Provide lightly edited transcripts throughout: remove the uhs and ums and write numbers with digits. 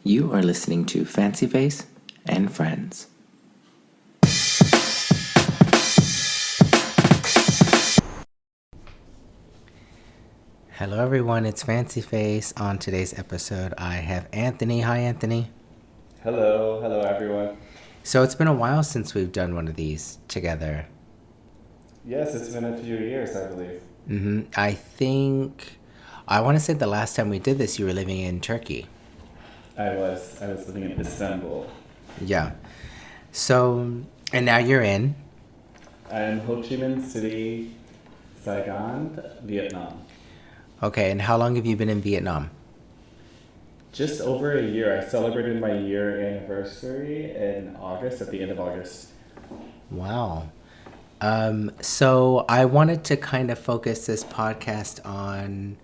You are listening to Fancy Face and Friends. Hello everyone, it's Fancy Face. On today's episode, I have Anthony. Hi, Anthony. Hello everyone. So it's been a while since we've done one of these together. Yes, it's been a few years, I believe. I want to say the last time we did this, you were living in Turkey. I was living in Istanbul. Yeah. So, and now you're in. I'm Ho Chi Minh City, Saigon, Vietnam. Okay, and how long have you been in Vietnam? Just over a year. I celebrated my year anniversary in August, at the end of August. Wow. So I wanted to kind of focus this podcast on,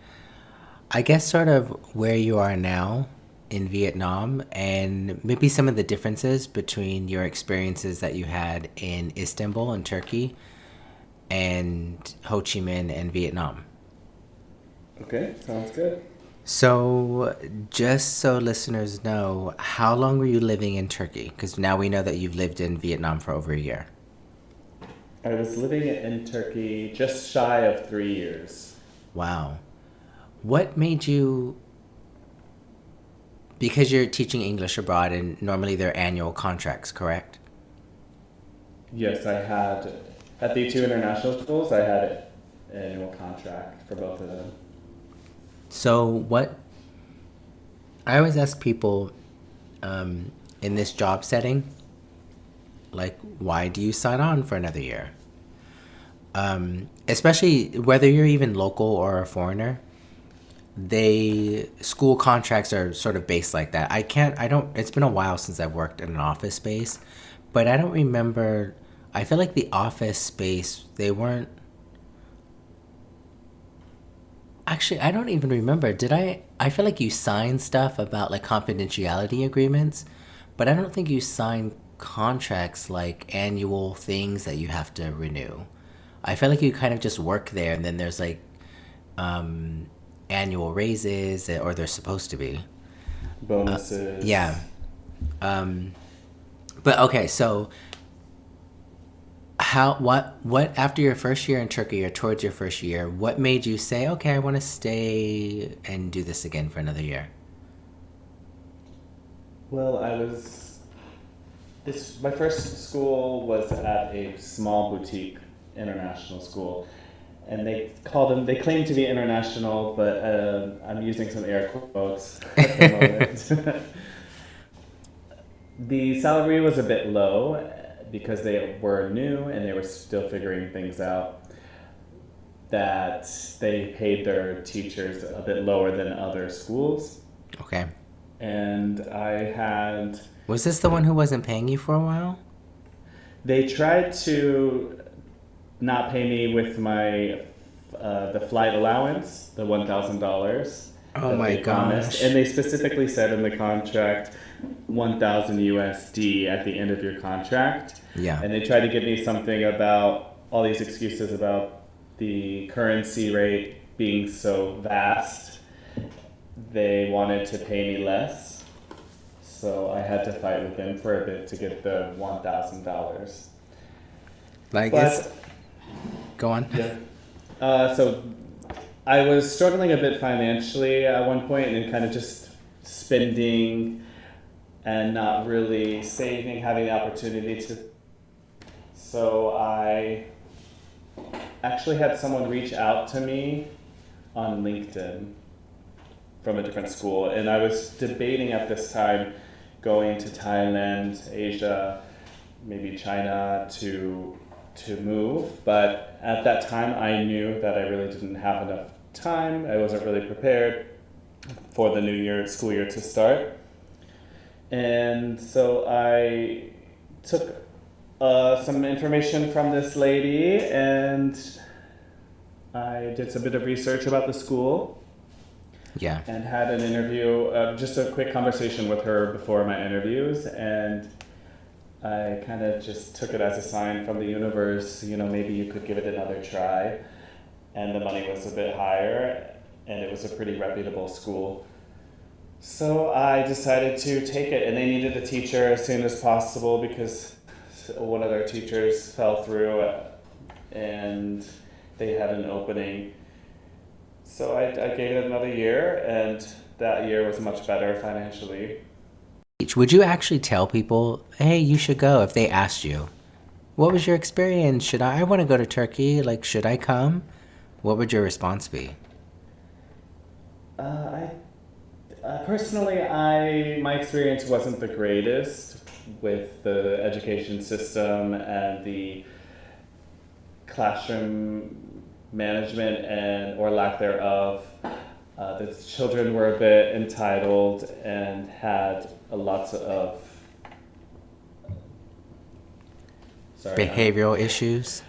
I guess, sort of where you are now in Vietnam and maybe some of the differences between your experiences that you had in Istanbul and Turkey and Ho Chi Minh and Vietnam. Okay, sounds good. So just so listeners know, how long were you living in Turkey? Because now we know that you've lived in Vietnam for over a year. I was living in Turkey just shy of 3 years. Wow. What made you, because you're teaching English abroad and normally they're annual contracts, correct? Yes, at the two international schools, I had an annual contract for both of them. So I always ask people in this job setting, like, why do you sign on for another year? Especially whether you're even local or a foreigner, school contracts are sort of based like that. It's been a while since I've worked in an office space, but I don't remember, I feel like the office space, actually, I don't even remember. I feel like you signed stuff about like confidentiality agreements, but I don't think you signed contracts like annual things that you have to renew. I feel like you kind of just work there and then there's like annual raises, or they're supposed to be. Bonuses. Yeah. But okay, so what after your first year in Turkey or towards your first year, what made you say, okay, I want to stay and do this again for another year? Well, my first school was at a small boutique international school, and they claim to be international, but I'm using some air quotes at the moment. The salary was a bit low because they were new and they were still figuring things out. That they paid their teachers a bit lower than other schools. Okay. And Was this the one who wasn't paying you for a while? They tried to not pay me with my the flight allowance, the $1,000. Oh my gosh. And they specifically said in the contract, 1,000 USD at the end of your contract. Yeah. And they tried to give me something about all these excuses about the currency rate being so vast. They wanted to pay me less. So I had to fight with them for a bit to get the $1,000. Go on. Yeah. So I was struggling a bit financially at one point and kind of just spending and not really saving, having the opportunity to. So I actually had someone reach out to me on LinkedIn from a different school, and I was debating at this time going to Thailand, Asia, maybe China to move, but at that time I knew that I really didn't have enough time. I wasn't really prepared for the school year to start. And so I took some information from this lady and I did a bit of research about the school. Yeah. And had an interview, just a quick conversation with her before my interviews, and I kind of just took it as a sign from the universe, maybe you could give it another try. And the money was a bit higher, and it was a pretty reputable school. So I decided to take it, and they needed a teacher as soon as possible because one of their teachers fell through, and they had an opening. So I gave it another year, and that year was much better financially. Would you actually tell people, hey, you should go if they asked you? What was your experience? I want to go to Turkey. Like, should I come? What would your response be? I personally, my experience wasn't the greatest with the education system and the classroom management and or lack thereof. The children were a bit entitled and had a lots of Behavioral issues?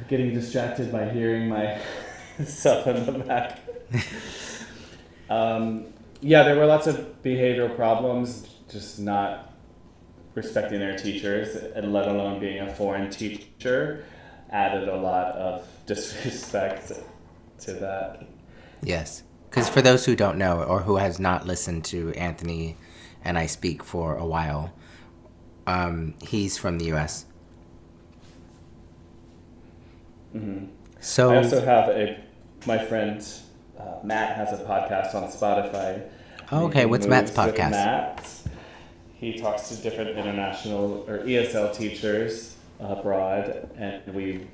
getting distracted by hearing myself in the back. Yeah, there were lots of behavioral problems, just not respecting their teachers, and let alone being a foreign teacher, added a lot of disrespect to that. Yes. Because for those who don't know or who has not listened to Anthony and I speak for a while, he's from the U.S. Mm-hmm. So I also have my friend Matt has a podcast on Spotify. oh, okay, what's Matt's Moves with podcast? Matt. He talks to different international or ESL teachers abroad, and we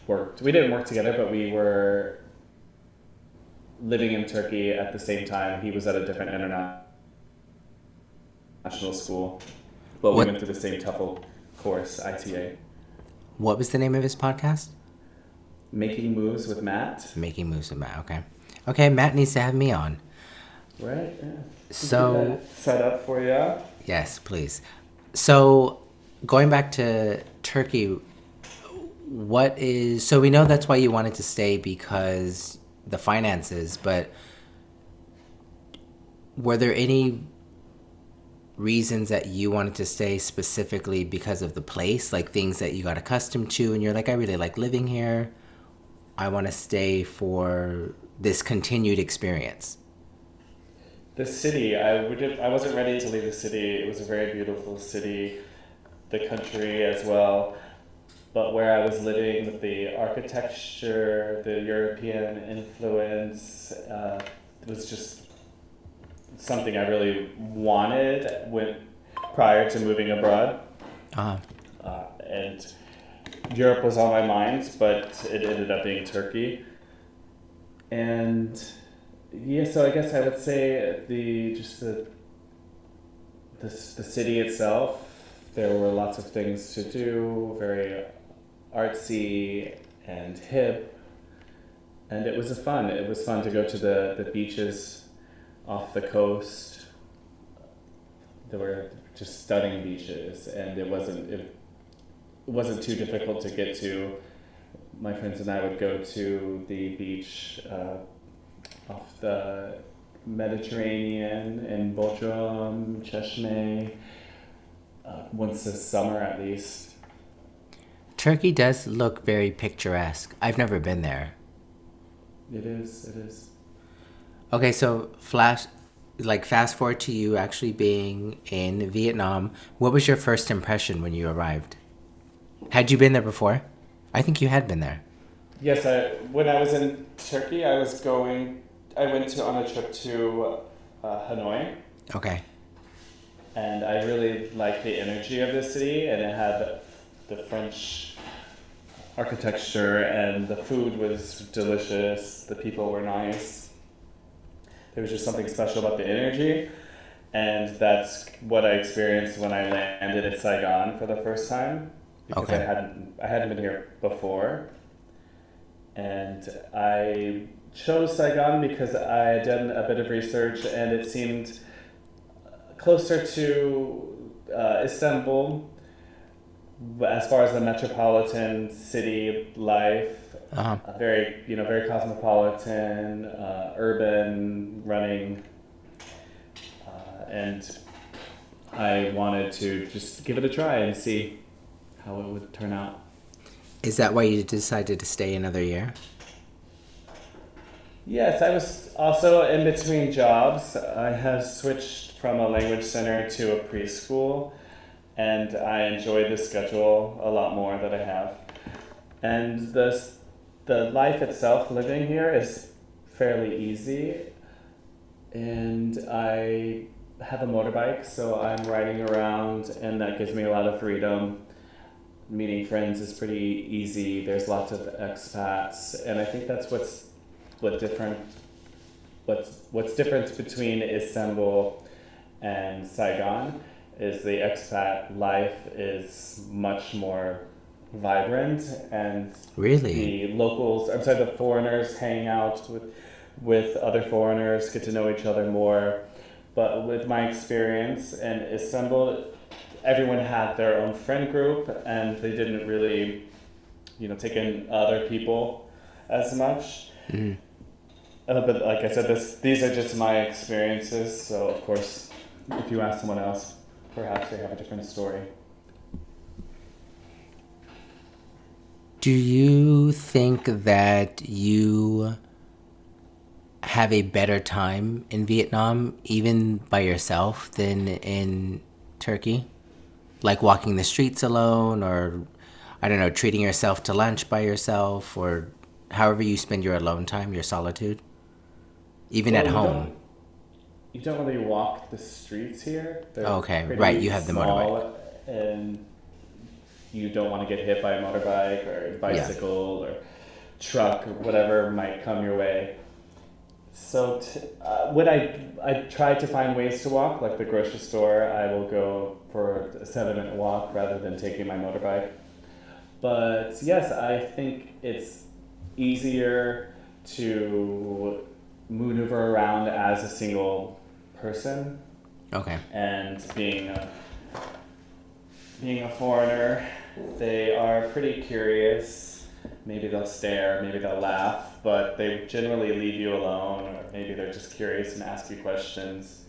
didn't work together, but we were living in Turkey at the same time. He was at a different international school, but we went through the same TOEFL course, ITA. What was the name of his podcast? Making Moves with Matt. Making Moves with Matt. Okay. Okay, Matt needs to have me on. Right. Yeah. So set up for you. Yes, please. So going back to Turkey, so we know that's why you wanted to stay because the finances, but were there any reasons that you wanted to stay specifically because of the place, like things that you got accustomed to and you're like, I really like living here. I want to stay for this continued experience? The city, I wasn't ready to leave the city. It was a very beautiful city, the country as well. But where I was living, with the architecture, the European influence, was just something I really wanted prior to moving abroad. Uh-huh. And Europe was on my mind, but it ended up being Turkey. And yeah, so I guess I would say the city itself, there were lots of things to do, very artsy and hip, and it was fun. It was fun to go to the beaches off the coast. There were just stunning beaches, and it wasn't too difficult to get to. My friends and I would go to the beach off the Mediterranean in Bodrum, Çeşme, once a summer at least. Turkey does look very picturesque. I've never been there. It is. Okay, so fast forward to you actually being in Vietnam. What was your first impression when you arrived? Had you been there before? I think you had been there. Yes, when I was in Turkey, I went on a trip to Hanoi. Okay. And I really liked the energy of the city, and it had the French architecture, and the food was delicious. The people were nice. There was just something special about the energy, and that's what I experienced when I landed at Saigon for the first time, because Okay. I hadn't been here before, and I chose Saigon because I had done a bit of research, and it seemed closer to Istanbul as far as the metropolitan city life. Uh-huh. Very cosmopolitan, urban, running, and I wanted to just give it a try and see how it would turn out. Is that why you decided to stay another year? Yes, I was also in between jobs. I have switched from a language center to a preschool, and I enjoy the schedule a lot more that I have. And the life itself, living here, is fairly easy. And I have a motorbike, so I'm riding around, and that gives me a lot of freedom. Meeting friends is pretty easy. There's lots of expats, and I think that's what different what's different between Istanbul and Saigon is the expat life is much more vibrant, and Really? the locals, I'm sorry, the foreigners hang out with other foreigners, get to know each other more. But with my experience in Istanbul, everyone had their own friend group, and they didn't really, take in other people as much. Mm. But like I said, these are just my experiences. So of course, if you ask someone else, perhaps they have a different story. Do you think that you have a better time in Vietnam, even by yourself, than in Turkey? Like walking the streets alone, or I don't know, treating yourself to lunch by yourself, or however you spend your alone time, your solitude, even at Well, home. you don't really walk the streets here. They're Okay, right, pretty you have the motorbike. small, and you don't want to get hit by a motorbike or Yeah. bicycle or truck or whatever might come your way. So when I try to find ways to walk, like the grocery store, I will go for a 7-minute walk rather than taking my motorbike. But yes, I think it's easier to maneuver around as a single person, Okay. and being a foreigner, they are pretty curious. Maybe they'll stare, maybe they'll laugh, but they generally leave you alone, or maybe they're just curious and ask you questions.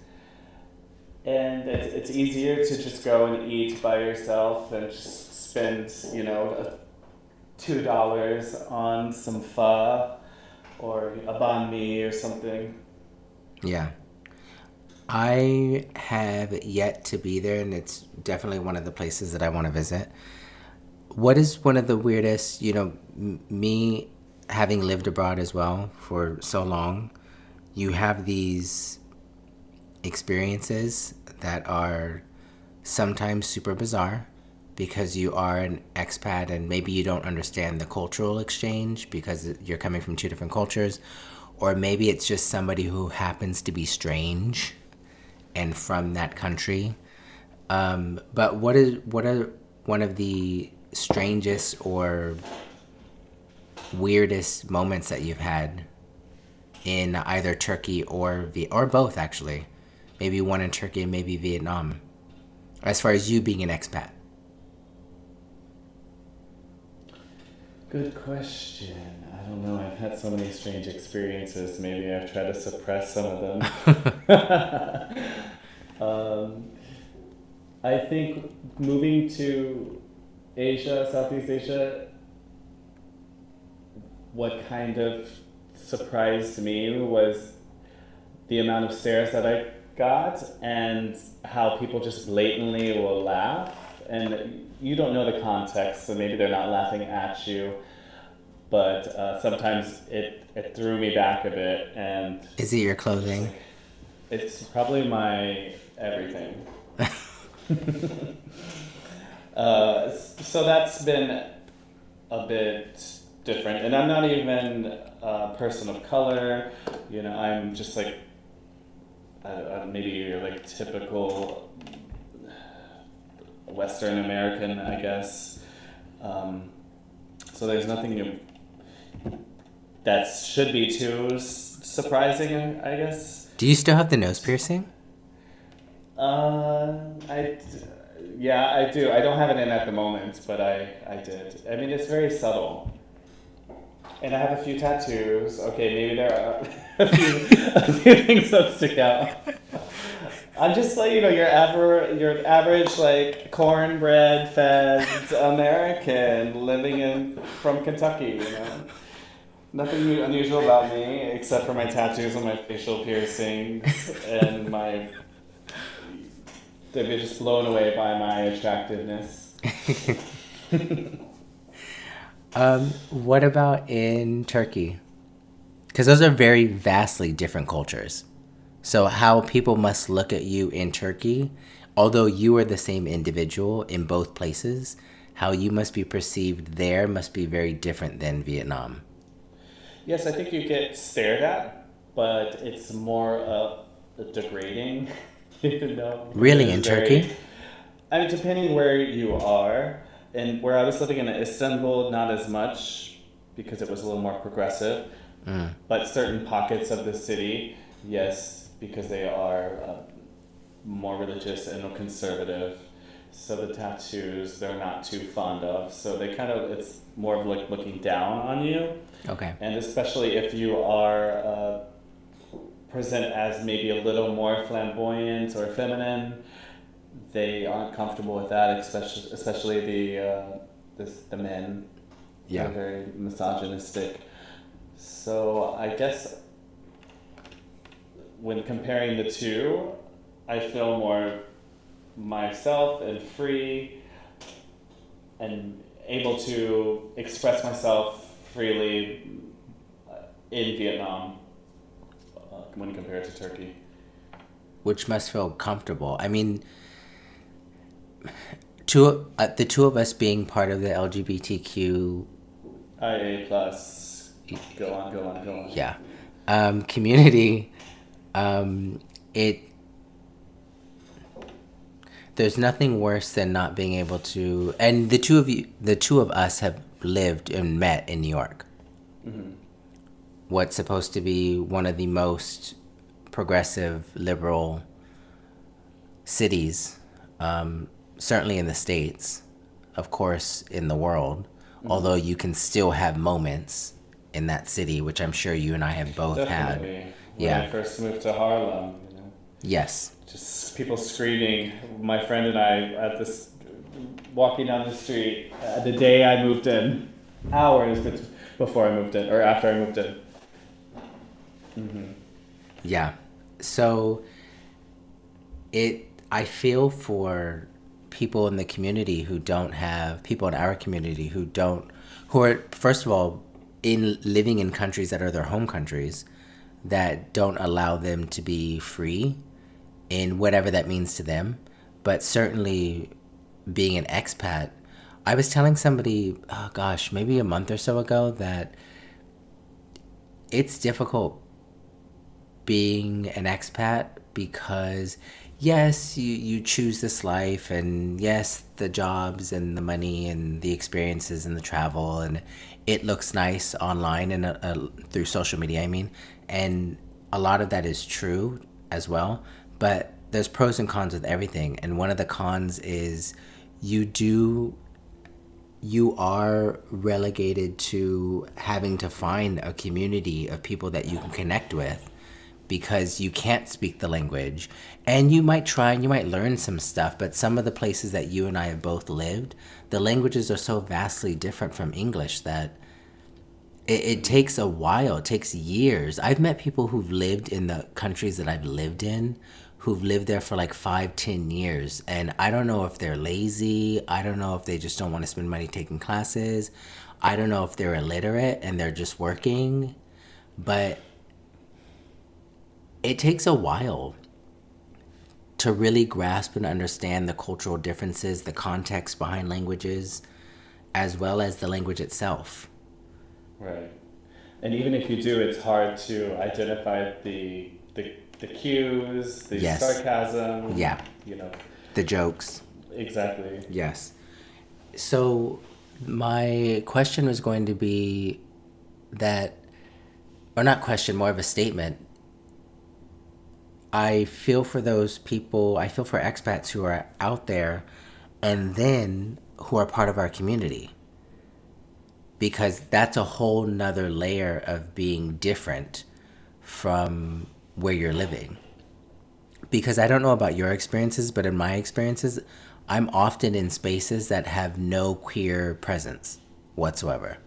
And it's easier to just go and eat by yourself and just spend, $2 on some pho or a banh mi or something. Yeah. I have yet to be there, and it's definitely one of the places that I want to visit. What is one of the weirdest, me having lived abroad as well for so long, you have these experiences that are sometimes super bizarre because you are an expat and maybe you don't understand the cultural exchange because you're coming from two different cultures, or maybe it's just somebody who happens to be strange and from that country. But what are one of the strangest or weirdest moments that you've had in either Turkey or both, actually? Maybe one in Turkey and maybe Vietnam, as far as you being an expat. Good question. I don't know. I've had so many strange experiences. Maybe I've tried to suppress some of them. I think moving to Asia, Southeast Asia, what kind of surprised me was the amount of stares that I got and how people just blatantly will laugh. And you don't know the context, so maybe they're not laughing at you. But sometimes it threw me back a bit. And Is it your clothing? it's probably my everything. So that's been a bit different. And I'm not even a person of color. I'm just like, maybe you're like typical Western American, I guess. So there's nothing that should be too surprising, I guess. Do you still have the nose piercing? Yeah, I do. I don't have it in at the moment, but I did. I mean, it's very subtle. And I have a few tattoos. Okay, maybe there are a few things that stick out. I'm just like, your average like cornbread fed American living from Kentucky, Nothing unusual about me except for my tattoos and my facial piercings and my. They've been just blown away by my attractiveness. What about in Turkey? Because those are very vastly different cultures. So how people must look at you in Turkey, although you are the same individual in both places, how you must be perceived there must be very different than Vietnam. Yes, I think you get stared at, but it's more of degrading. You know, Really, in it's very. Turkey? I mean, depending where you are, and where I was living in Istanbul, not as much because it was a little more progressive. But certain pockets of the city, yes, because they are more religious and conservative. So the tattoos they're not too fond of. So they kind of it's more of like looking down on you. Okay. And especially if you are present as maybe a little more flamboyant or feminine, they aren't comfortable with that. Especially the men. Yeah. They're very misogynistic. So I guess when comparing the two, I feel more myself and free and able to express myself freely in Vietnam when compared to Turkey. Which must feel comfortable. I mean, the two of us being part of the LGBTQ, IA plus. Go on. yeah, community, it there's nothing worse than not being able to. And the two of us have lived and met in New York. Mm-hmm. What's supposed to be one of the most progressive, liberal cities, certainly in the States, of course, in the world. Mm-hmm. Although you can still have moments in that city, which I'm sure you and I have both Definitely. had. When I first moved to Harlem, you know. Yes. Just people screaming. My friend and I at this walking down the street the day I moved in, hours before I moved in or after I moved in. Mm-hmm. Yeah. So I feel for people in the community who don't have people in our community who are first of all living in countries that are their home countries that don't allow them to be free in whatever that means to them, but certainly being an expat. I was telling somebody, oh gosh, maybe a month or so ago that it's difficult being an expat because yes, you choose this life, and yes, the jobs and the money and the experiences and the travel, and it looks nice online and through social media, I mean, and a lot of that is true as well, but there's pros and cons with everything, and one of the cons is you are relegated to having to find a community of people that you can connect with because you can't speak the language. And you might try and you might learn some stuff, but some of the places that you and I have both lived, the languages are so vastly different from English that it takes a while. It takes years. I've met people who've lived in the countries that I've lived in, who've lived there for like 5-10 years. And I don't know if they're lazy. I don't know if they just don't want to spend money taking classes. I don't know if they're illiterate and they're just working. But it takes a while to really grasp and understand the cultural differences, the context behind languages, as well as the language itself. Right. And even if you do, it's hard to identify the cues, the Yes. sarcasm. Yeah. You know. The jokes. Exactly. Yes. So my question was going to be that, or not question, more of a statement. I feel for those people, I feel for expats who are out there and then who are part of our community. Because that's a whole nother layer of being different from where you're living. Because I don't know about your experiences, but in my experiences, I'm often in spaces that have no queer presence whatsoever.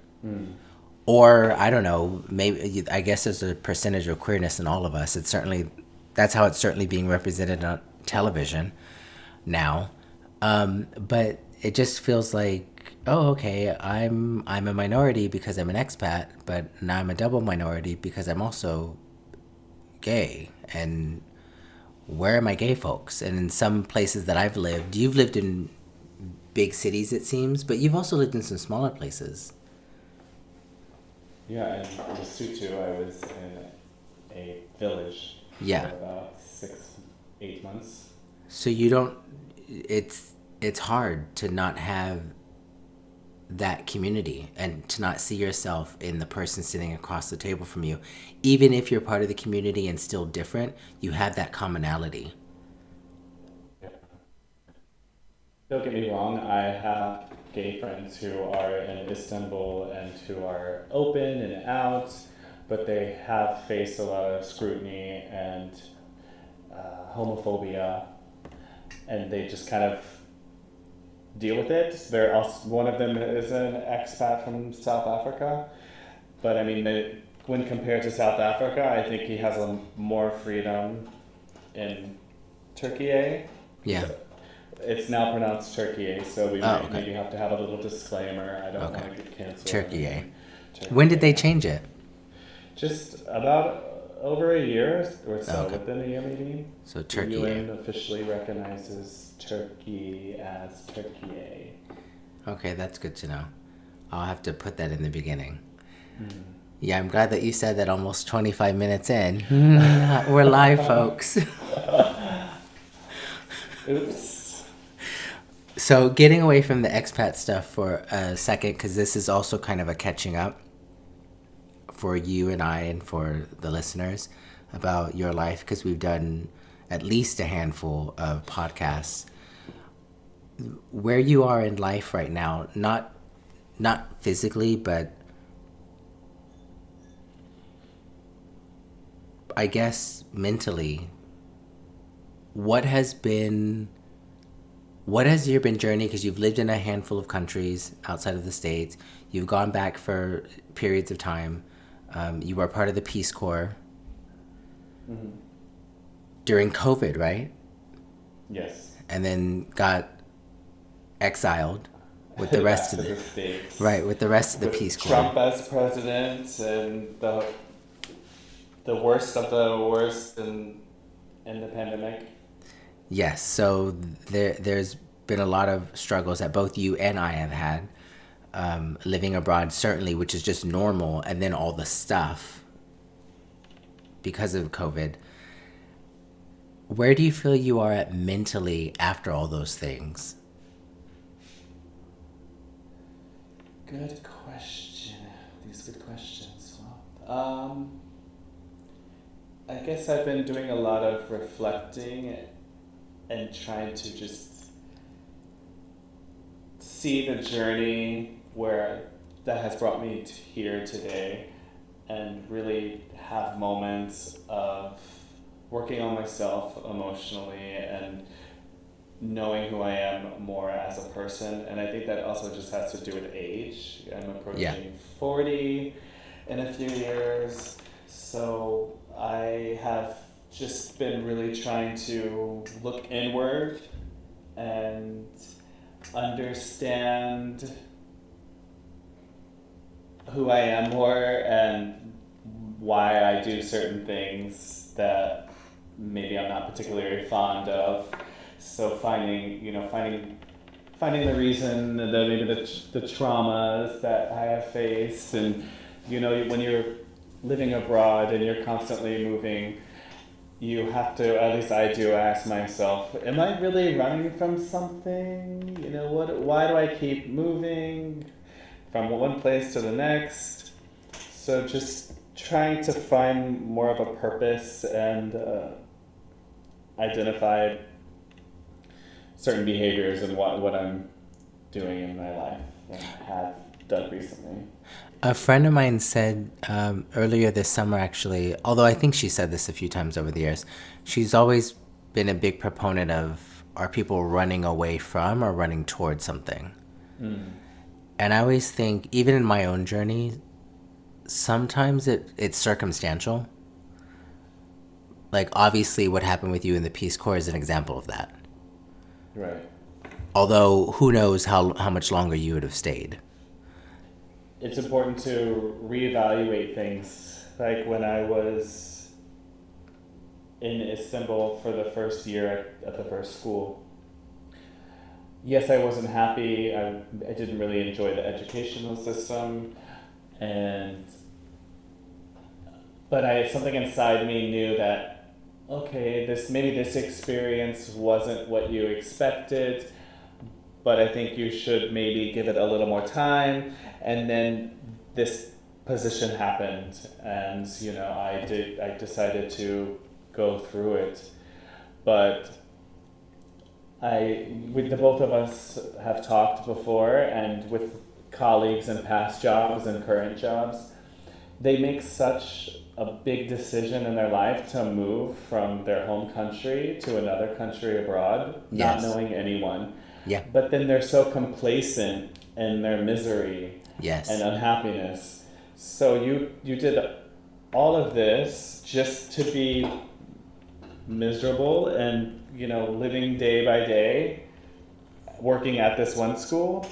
Or I don't know, maybe I guess there's a percentage of queerness in all of us. It's certainly that's how it's certainly being represented on television now. But it just feels like, oh, okay, I'm a minority because I'm an expat, but now I'm a double minority because I'm also gay. And where are my gay folks? And in some places that I've lived, you've lived in big cities, it seems, but you've also lived in some smaller places. Yeah, in Lesotho, I was in a village Yeah. for about 8 months. So you don't. It's hard to not have that community and to not see yourself in the person sitting across the table from you, even if you're part of the community and still different. You have that commonality. Yeah. Don't get me wrong, I have gay friends who are in Istanbul and who are open and out, but they have faced a lot of scrutiny and homophobia, and they just kind of deal with it. They're also, one of them is an expat from South Africa, but I mean, when compared to South Africa, I think he has more freedom in Turkey. Yeah. It's now pronounced Turkey, so we might okay. maybe have to have a little disclaimer. I don't Okay. want to get canceled. Turkey. When did they change it? Just about over a year or so, Okay. within a year maybe. So The Turkey. UN officially recognizes Turkey as Turkey. Okay, that's good to know. I'll have to put that in the beginning. Yeah, I'm glad that you said that almost 25 minutes in. We're live, folks. Oops. So getting away from the expat stuff for a second, because this is also kind of a catching up for you and I and for the listeners about your life, because we've done at least a handful of podcasts. Where you are in life right now, not physically, but I guess mentally, what has your been journey? Because you've lived in a handful of countries outside of the States. You've gone back for periods of time. You were part of the Peace Corps during COVID, right? Yes. And then got exiled with the rest of Back to the States. right with the rest of the With Peace Corps. Trump as president and the worst of the worst in the pandemic. Yes, so there's been a lot of struggles that both you and I have had, living abroad certainly, which is just normal, and then all the stuff because of COVID. Where do you feel you are at mentally after all those things? Good question. These good questions. I guess I've been doing a lot of reflecting and trying to just see the journey that has brought me here today, and really have moments of working on myself emotionally and knowing who I am more as a person. And I think that also just has to do with age. I'm approaching 40 in a few years, so I have just been really trying to look inward and understand who I am more and why I do certain things that maybe I'm not particularly fond of. So finding the reason, maybe the traumas that I have faced, and when you're living abroad and you're constantly moving, you have to, at least I do, ask myself, am I really running from something? Why do I keep moving from one place to the next? So just trying to find more of a purpose and identify certain behaviors and what I'm doing in my life and have done recently. A friend of mine said earlier this summer, actually, although I think she said this a few times over the years, she's always been a big proponent of, are people running away from or running towards something? And I always think, even in my own journey, sometimes it's circumstantial. Like, obviously, what happened with you in the Peace Corps is an example of that. Right. Although, who knows how much longer you would have stayed. It's important to reevaluate things. Like when I was in Istanbul for the first year at the first school, yes, I wasn't happy. I didn't really enjoy the educational system, and but something inside me knew that okay, this experience wasn't what you expected, but I think you should maybe give it a little more time. And then this position happened, and I decided to go through it, but with the both of us have talked before, and with colleagues in past jobs and current jobs, they make such a big decision in their life to move from their home country to another country abroad, not Yes. knowing anyone. Yeah. But then they're so complacent in their misery Yes. and unhappiness. So you did all of this just to be miserable and living day by day, working at this one school.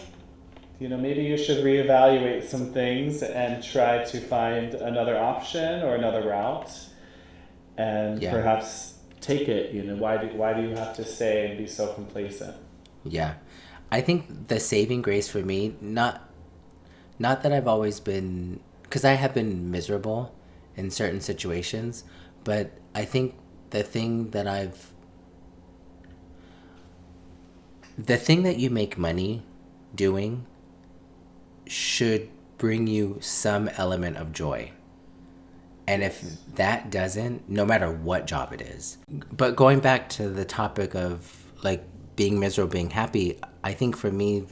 Maybe you should reevaluate some things and try to find another option or another route, and Yeah. perhaps take it. Why do you have to stay and be so complacent? Yeah. I think the saving grace for me, not that I've always been, because I have been miserable in certain situations, but I think the thing that you make money doing should bring you some element of joy. And if that doesn't, no matter what job it is. But going back to the topic of like being miserable, being happy, I think for me,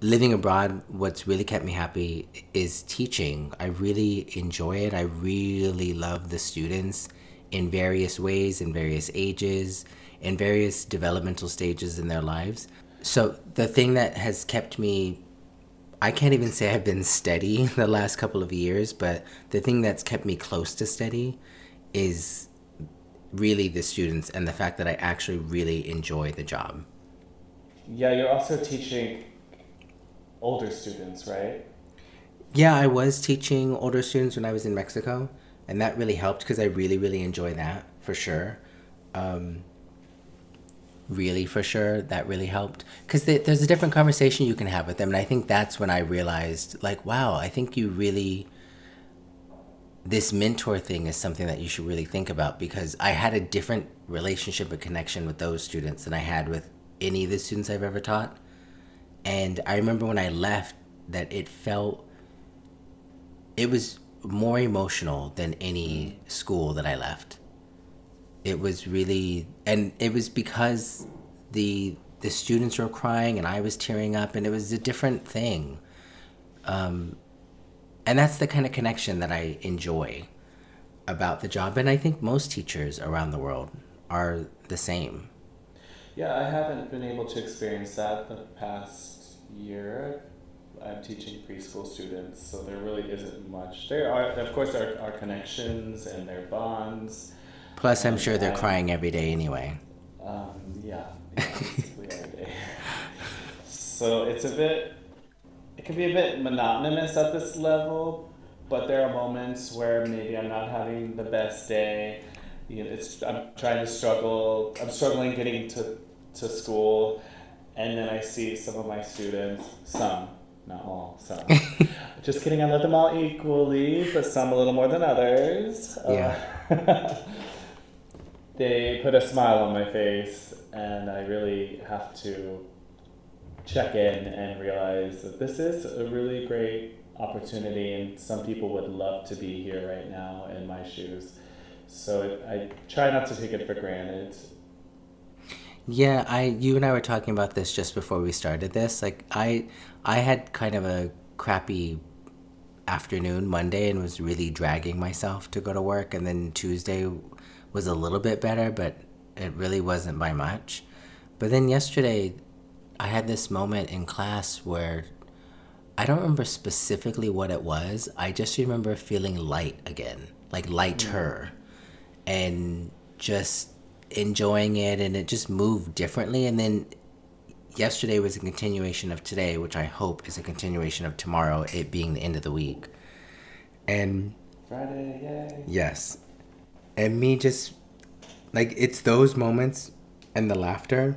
living abroad, what's really kept me happy is teaching. I really enjoy it. I really love the students in various ways, in various ages, in various developmental stages in their lives. So the thing that has kept me, I can't even say I've been steady the last couple of years, but the thing that's kept me close to steady is really the students and the fact that I actually really enjoy the job. Yeah, you're also teaching older students, right? Yeah, I was teaching older students when I was in Mexico, and that really helped because I really, really enjoy that for sure. Really, for sure, that really helped because there's a different conversation you can have with them, and I think that's when I realized, like, wow, I think this mentor thing is something that you should really think about, because I had a different relationship and connection with those students than I had with any of the students I've ever taught. And I remember when I left that it was more emotional than any school that I left. It was really, and it was because the students were crying and I was tearing up, and it was a different thing. And that's the kind of connection that I enjoy about the job. And I think most teachers around the world are the same. Yeah, I haven't been able to experience that the past year. I'm teaching preschool students, so there really isn't much. There are, of course, our connections and their bonds. Plus, I'm sure they're crying every day anyway. Yeah, basically every day. So it can be a bit monotonous at this level, but there are moments where maybe I'm not having the best day. I'm struggling getting to school, and then I see some of my students, some, not all, some. Just kidding, I love them all equally, but some a little more than others. Yeah. They put a smile on my face, and I really have to check in and realize that this is a really great opportunity, and some people would love to be here right now in my shoes. So I try not to take it for granted. Yeah, you and I were talking about this just before we started this. Like, I had kind of a crappy afternoon Monday and was really dragging myself to go to work, and then Tuesday was a little bit better, but it really wasn't by much. But then yesterday, I had this moment in class where I don't remember specifically what it was. I just remember feeling light again, like lighter, and just enjoying it, and it just moved differently. And then yesterday was a continuation of today, which I hope is a continuation of tomorrow, it being the end of the week. And Friday, yay. yes, and me just like it's those moments and the laughter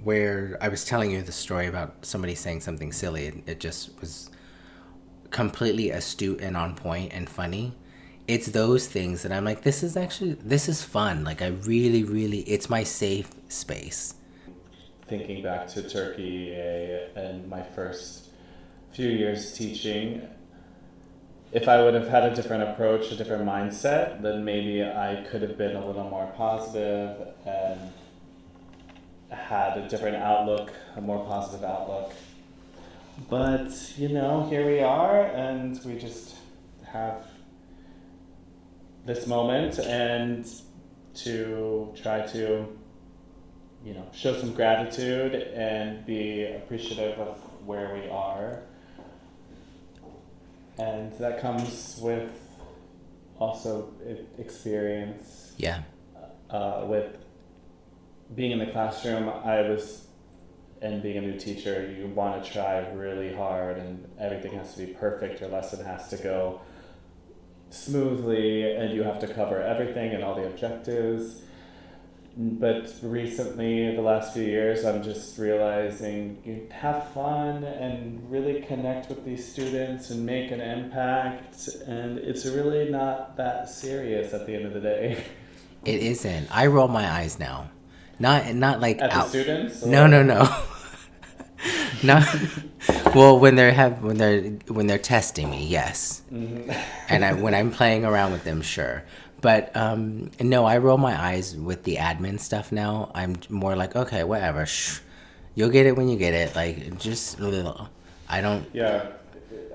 where I was telling you the story about somebody saying something silly, and it just was completely astute and on point and funny. It's those things that I'm like, this is fun. Like I really, really, it's my safe space. Thinking back to Turkey and my first few years teaching, if I would have had a different approach, a different mindset, then maybe I could have been a little more positive and had a different outlook, a more positive outlook. But, here we are, and we just have this moment and to try to, show some gratitude and be appreciative of where we are. And that comes with also experience. Yeah. With being in the classroom, and being a new teacher, you want to try really hard and everything has to be perfect. Your lesson has to go smoothly and you have to cover everything and all the objectives. But recently, the last few years, I'm just realizing you have fun and really connect with these students and make an impact. And it's really not that serious at the end of the day. It isn't. I roll my eyes now. Not like At out. the students? Or? No. Not well when they're testing me, yes. Mm-hmm. And when I'm playing around with them, sure. But no, I roll my eyes with the admin stuff now. I'm more like, okay, whatever. Shh. You'll get it when you get it. Like, just I don't. Yeah,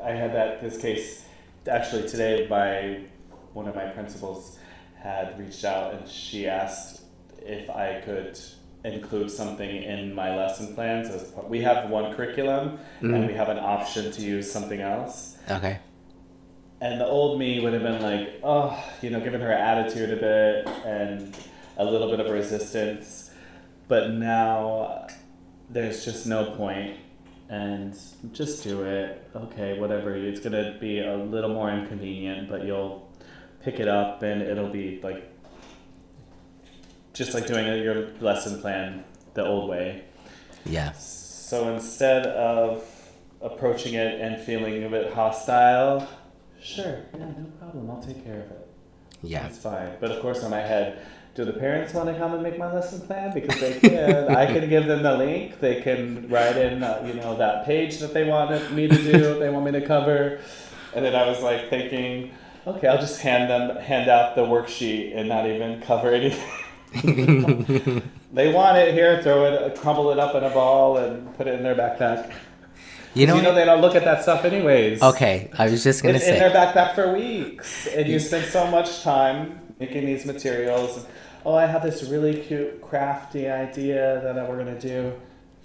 I had this case actually today. One of my principals had reached out and she asked if I could include something in my lesson plans. We have one curriculum and we have an option to use something else. Okay. And the old me would have been like, giving her attitude a bit and a little bit of resistance. But now there's just no point and just do it. Okay, whatever. It's going to be a little more inconvenient, but you'll pick it up and it'll be like just like doing your lesson plan the old way. Yeah. So instead of approaching it and feeling a bit hostile, sure, yeah, no problem, I'll take care of it. Yeah. It's fine. But of course in my head, do the parents want to come and make my lesson plan? Because they can. I can give them the link. They can write in, that page that they wanted me to do, they want me to cover. And then I was like thinking, okay, I'll just hand out the worksheet and not even cover anything. They want it here, crumble it up in a ball and put it in their backpack. They don't look at that stuff anyways. Okay, I was just gonna say. It's in their backpack for weeks, and you spend so much time making these materials. And, I have this really cute, crafty idea that we're gonna do,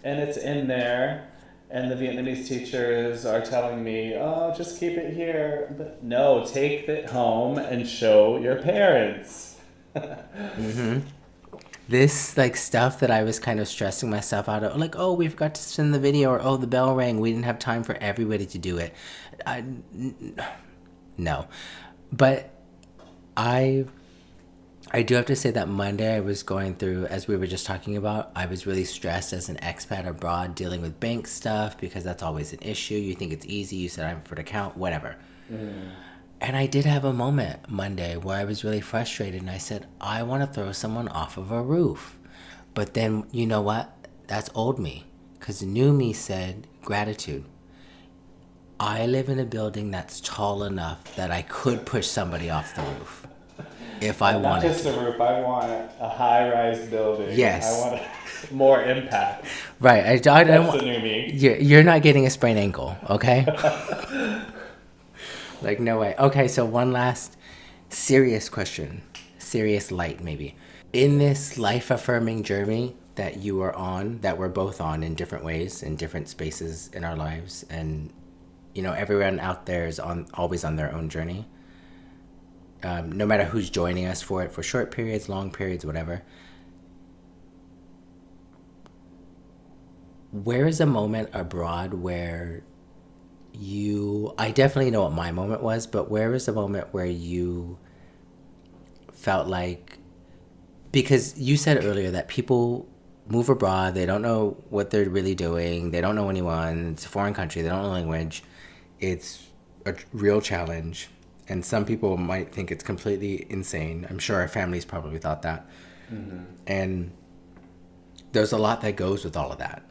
and it's in there. And the Vietnamese teachers are telling me, just keep it here. But no, take it home and show your parents. Mm-hmm. This stuff that I was kind of stressing myself out of, like, we forgot to send the video, or the bell rang, we didn't have time for everybody to do it. No, but I do have to say that Monday I was going through, as we were just talking about, I was really stressed as an expat abroad dealing with bank stuff because that's always an issue. You think it's easy, you set up for an account, whatever. And I did have a moment Monday where I was really frustrated and I said, I want to throw someone off of a roof. But then, you know what? That's old me. Because new me said gratitude. I live in a building that's tall enough that I could push somebody off the roof if I wanted to. Not just a roof, I want a high-rise building. Yes. I want more impact. Right. I That's don't the new me. You're not getting a sprained ankle, okay? Like, no way. Okay, so one last serious question. Serious light, maybe. In this life-affirming journey, that you are on, that we're both on in different ways, in different spaces in our lives. And, everyone out there is always on their own journey. No matter who's joining us for it, for short periods, long periods, whatever. Where is a moment abroad where I definitely know what my moment was, but where is a moment where you felt like, because you said earlier that people move abroad, they don't know what they're really doing, they don't know anyone, it's a foreign country, they don't know language, it's a real challenge, and some people might think it's completely insane. I'm sure our families probably thought that. Mm-hmm. And there's a lot that goes with all of that,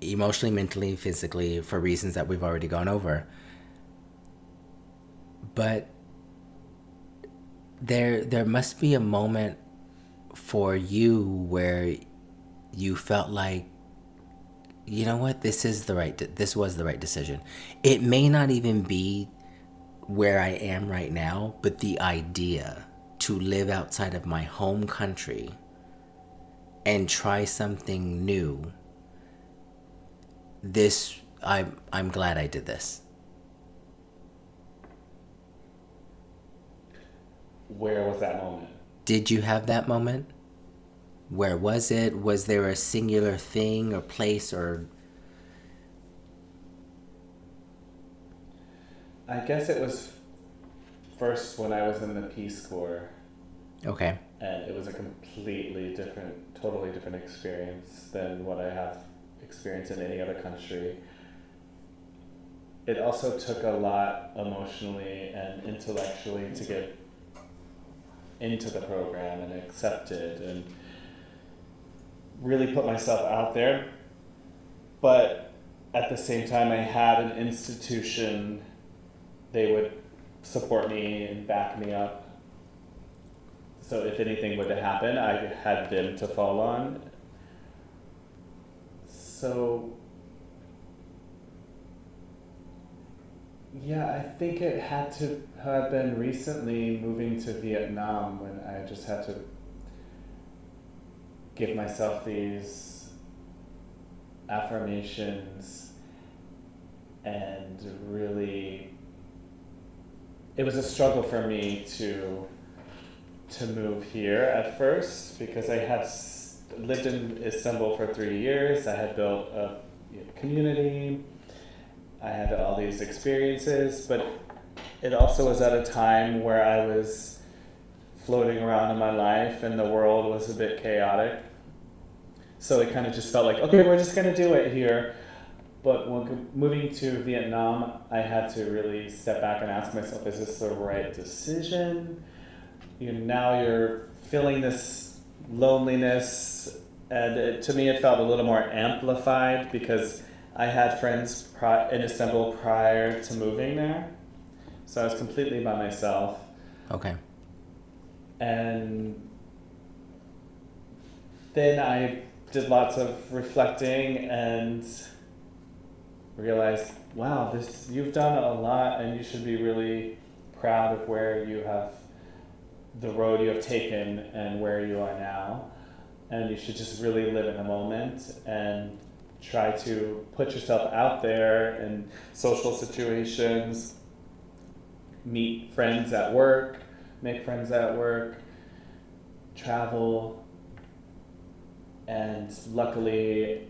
emotionally, mentally, physically, for reasons that we've already gone over. But there must be a moment for you where you felt like, you know what, this was the right decision. It may not even be where I am right now, but the idea to live outside of my home country and try something new, I'm glad I did this. Where was that moment? Did you have that moment? Where was it? Was there a singular thing or place or... I guess it was first when I was in the Peace Corps. Okay. And it was a totally different experience than what I have experienced in any other country. It also took a lot emotionally and intellectually to get into the program and accepted and really put myself out there. But at the same time, I had an institution. They would support me and back me up. So if anything were to happen, I had them to fall on. So yeah, I think it had to have been recently moving to Vietnam when I just had to give myself these affirmations and really, it was a struggle for me to move here at first because I had lived in Istanbul for 3 years. I had built a community. I had all these experiences, but it also was at a time where I was floating around in my life and the world was a bit chaotic. So it kind of just felt like, okay, we're just going to do it here. But when moving to Vietnam, I had to really step back and ask myself, is this the right decision? Now you're feeling this loneliness, and to me it felt a little more amplified because I had friends in Istanbul prior to moving there. So I was completely by myself. Okay. And then I did lots of reflecting and realized, wow, you've done a lot and you should be really proud of where you have, the road you have taken and where you are now. And you should just really live in the moment and try to put yourself out there in social situations, meet friends at work, make friends at work, travel. And luckily,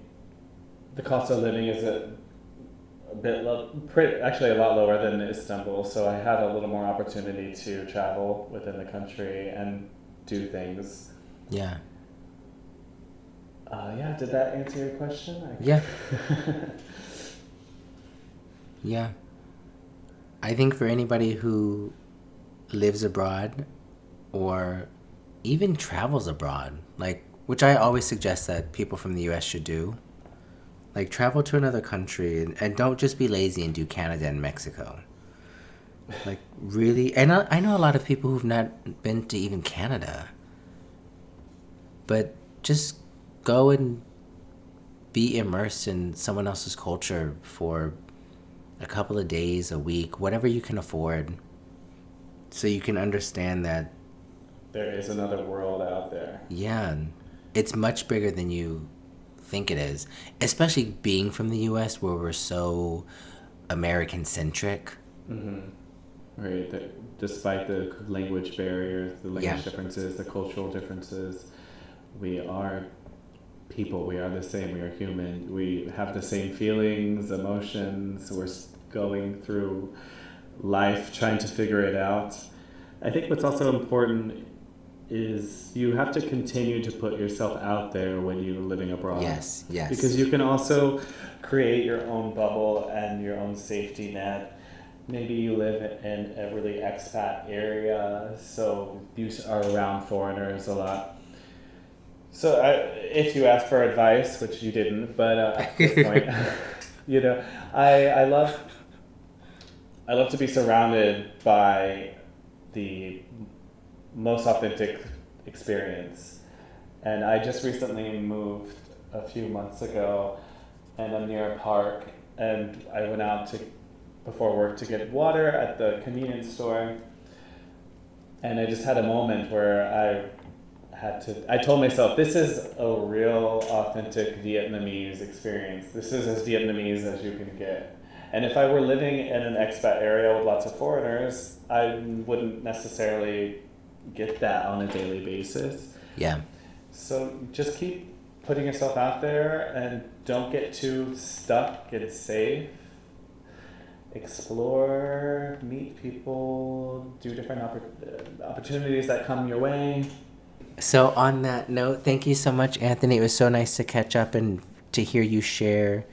the cost of living is a bit actually a lot lower than Istanbul, so I had a little more opportunity to travel within the country and do things. Yeah. Yeah, did that answer your question? Yeah. Yeah. I think for anybody who lives abroad or even travels abroad, which I always suggest that people from the US should do, travel to another country and don't just be lazy and do Canada and Mexico. Really, and I know a lot of people who've not been to even Canada, but just go and be immersed in someone else's culture for a couple of days, a week, whatever you can afford, so you can understand that there is another world out there. Yeah, it's much bigger than you think it is, especially being from the US where we're so American centric. Right. Despite the language barriers, the language Yeah. differences, the cultural differences, we are people. We are the same. We are human. We have the same feelings, emotions. We're going through life trying to figure it out. I think what's also important is you have to continue to put yourself out there when you're living abroad. Yes, yes. Because you can also create your own bubble and your own safety net. Maybe you live in a really expat area, so you are around foreigners a lot. So if you ask for advice, which you didn't, but at this point, you know, I love to be surrounded by the most authentic experience. And I just recently moved a few months ago, and I'm near a park, and I went out before work to get water at the convenience store, and I just had a moment where I told myself, this is a real authentic Vietnamese experience. This is as Vietnamese as you can get. And if I were living in an expat area with lots of foreigners, I wouldn't necessarily get that on a daily basis. Yeah. So just keep putting yourself out there and don't get too stuck and safe. Explore, meet people, do different opportunities that come your way. So on that note, thank you so much, Anthony. It was so nice to catch up and to hear you share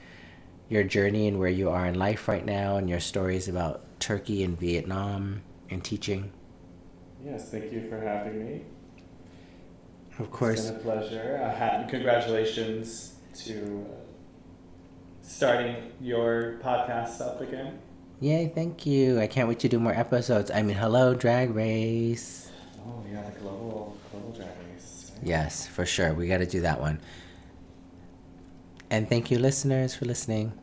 your journey and where you are in life right now and your stories about Turkey and Vietnam and teaching. Yes, thank you for having me. Of course. It's been a pleasure. Congratulations to starting your podcast up again. Yay, thank you. I can't wait to do more episodes. I mean, hello, Drag Race. Oh, yeah, the global drag race. Right? Yes, for sure. We got to do that one. And thank you, listeners, for listening.